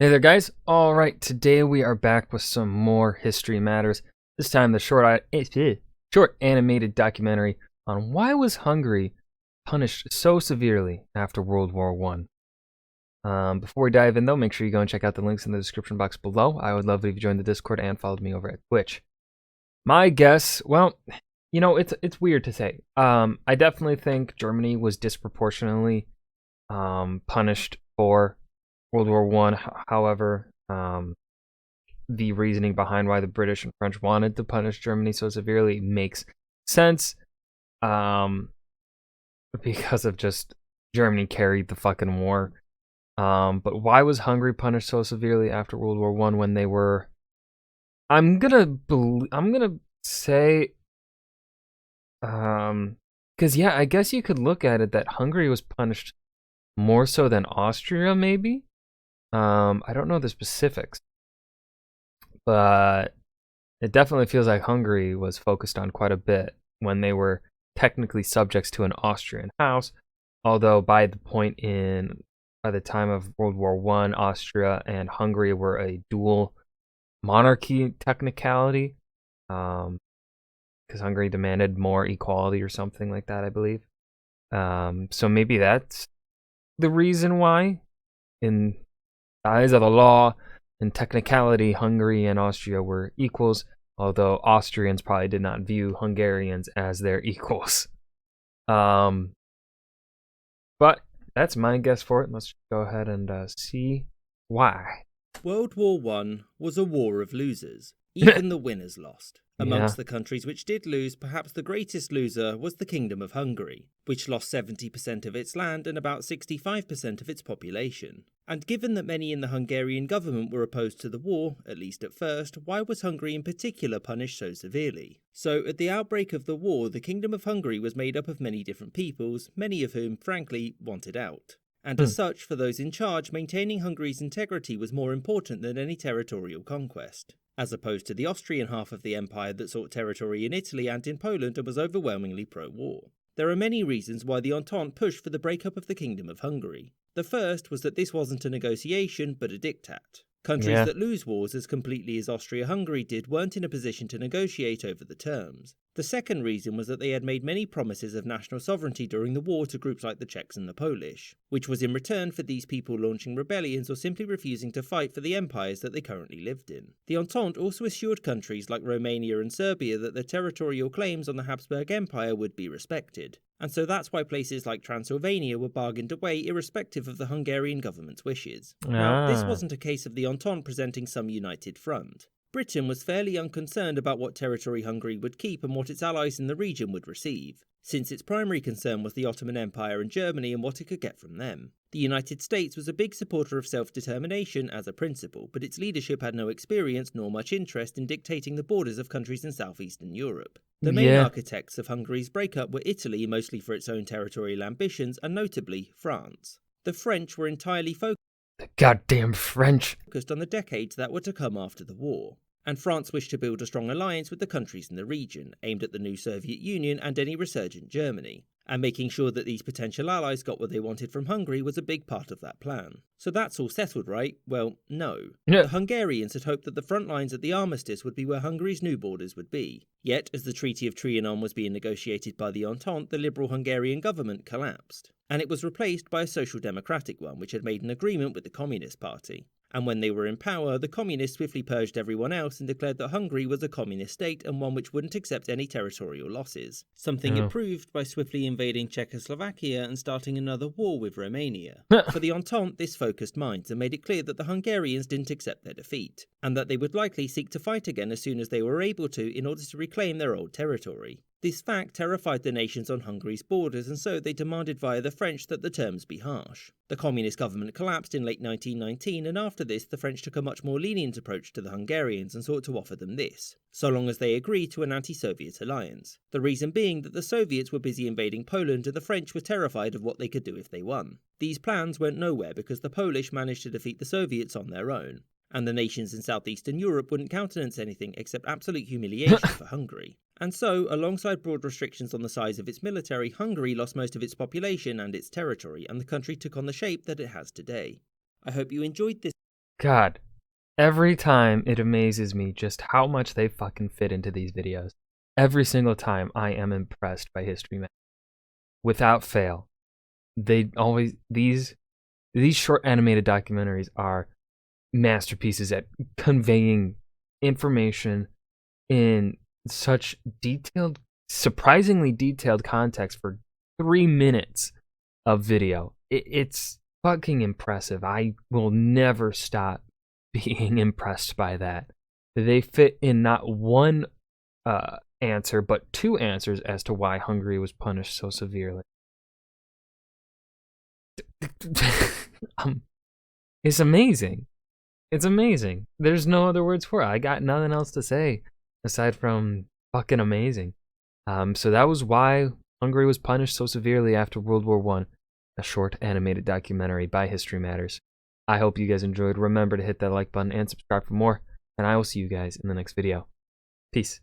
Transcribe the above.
Hey there, guys. All right, today we are back with some more history matters. This time, the short animated documentary on why was Hungary punished so severely after World War One. Before we dive in, though, make sure you go and check out the links in the description box below. I would love it if you joined the Discord and followed me over at Twitch. My guess, well, it's weird to say. I definitely think Germany was disproportionately punished for World War One. However, the reasoning behind why the British and French wanted to punish Germany so severely makes sense. Because of just Germany carried the fucking war. But why was Hungary punished so severely after World War One when they were? I'm gonna say, because yeah, I guess you could look at it that Hungary was punished more so than Austria, maybe. I don't know the specifics, but it definitely feels like Hungary was focused on quite a bit when they were technically subjects to an Austrian house. Although by the time of World War One, Austria and Hungary were a dual monarchy technicality, because Hungary demanded more equality or something like that, I believe. So maybe that's the reason why, in the eyes of the law and technicality, Hungary and Austria were equals, although Austrians probably did not view Hungarians as their equals. But that's my guess for it. Let's go ahead and see why. World War I was a war of losers. Even the winners lost. Amongst the countries which did lose, perhaps the greatest loser was the Kingdom of Hungary, which lost 70% of its land and about 65% of its population. And given that many in the Hungarian government were opposed to the war, at least at first, why was Hungary in particular punished so severely? So, at the outbreak of the war, the Kingdom of Hungary was made up of many different peoples, many of whom, frankly, wanted out. And as such, for those in charge, maintaining Hungary's integrity was more important than any territorial conquest, as opposed to the Austrian half of the empire that sought territory in Italy and in Poland and was overwhelmingly pro-war. There are many reasons why the Entente pushed for the breakup of the Kingdom of Hungary. The first was that this wasn't a negotiation, but a diktat. Countries that lose wars as completely as Austria-Hungary did weren't in a position to negotiate over the terms. The second reason was that they had made many promises of national sovereignty during the war to groups like the Czechs and the Polish, which was in return for these people launching rebellions or simply refusing to fight for the empires that they currently lived in. The Entente also assured countries like Romania and Serbia that their territorial claims on the Habsburg Empire would be respected. And so that's why places like Transylvania were bargained away irrespective of the Hungarian government's wishes. Now, this wasn't a case of the Entente presenting some united front. Britain was fairly unconcerned about what territory Hungary would keep and what its allies in the region would receive, since its primary concern was the Ottoman Empire and Germany and what it could get from them. The United States was a big supporter of self-determination as a principle, but its leadership had no experience nor much interest in dictating the borders of countries in southeastern Europe. The main architects of Hungary's breakup were Italy, mostly for its own territorial ambitions, and notably, France. The French were entirely focused The goddamn French. on the decades that were to come after the war. And France wished to build a strong alliance with the countries in the region, aimed at the new Soviet Union and any resurgent Germany. And making sure that these potential allies got what they wanted from Hungary was a big part of that plan. So that's all settled, right? Well, no. The Hungarians had hoped that the front lines at the armistice would be where Hungary's new borders would be. Yet, as the Treaty of Trianon was being negotiated by the Entente, the liberal Hungarian government collapsed. And it was replaced by a social democratic one, which had made an agreement with the Communist Party. And when they were in power, the communists swiftly purged everyone else and declared that Hungary was a communist state and one which wouldn't accept any territorial losses. Something it proved by swiftly invading Czechoslovakia and starting another war with Romania. For the Entente, this focused minds and made it clear that the Hungarians didn't accept their defeat, and that they would likely seek to fight again as soon as they were able to in order to reclaim their old territory. This fact terrified the nations on Hungary's borders, and so they demanded via the French that the terms be harsh. The communist government collapsed in late 1919, and after this the French took a much more lenient approach to the Hungarians and sought to offer them this, so long as they agreed to an anti-Soviet alliance. The reason being that the Soviets were busy invading Poland and the French were terrified of what they could do if they won. These plans went nowhere because the Polish managed to defeat the Soviets on their own, and the nations in southeastern Europe wouldn't countenance anything except absolute humiliation for Hungary. And so, alongside broad restrictions on the size of its military, Hungary lost most of its population and its territory, and the country took on the shape that it has today. I hope you enjoyed this. God, every time it amazes me just how much they fucking fit into these videos. Every single time I am impressed by History Man. Without fail. They always these short animated documentaries are masterpieces at conveying information in such detailed, surprisingly detailed context for 3 minutes of video. It's fucking impressive. I will never stop being impressed by that. They fit in not one answer, but 2 answers as to why Hungary was punished so severely. It's amazing. It's amazing. There's no other words for it. I got nothing else to say aside from fucking amazing. So that was why Hungary was punished so severely after World War I. A short animated documentary by History Matters. I hope you guys enjoyed. Remember to hit that like button and subscribe for more, and I will see you guys in the next video. Peace.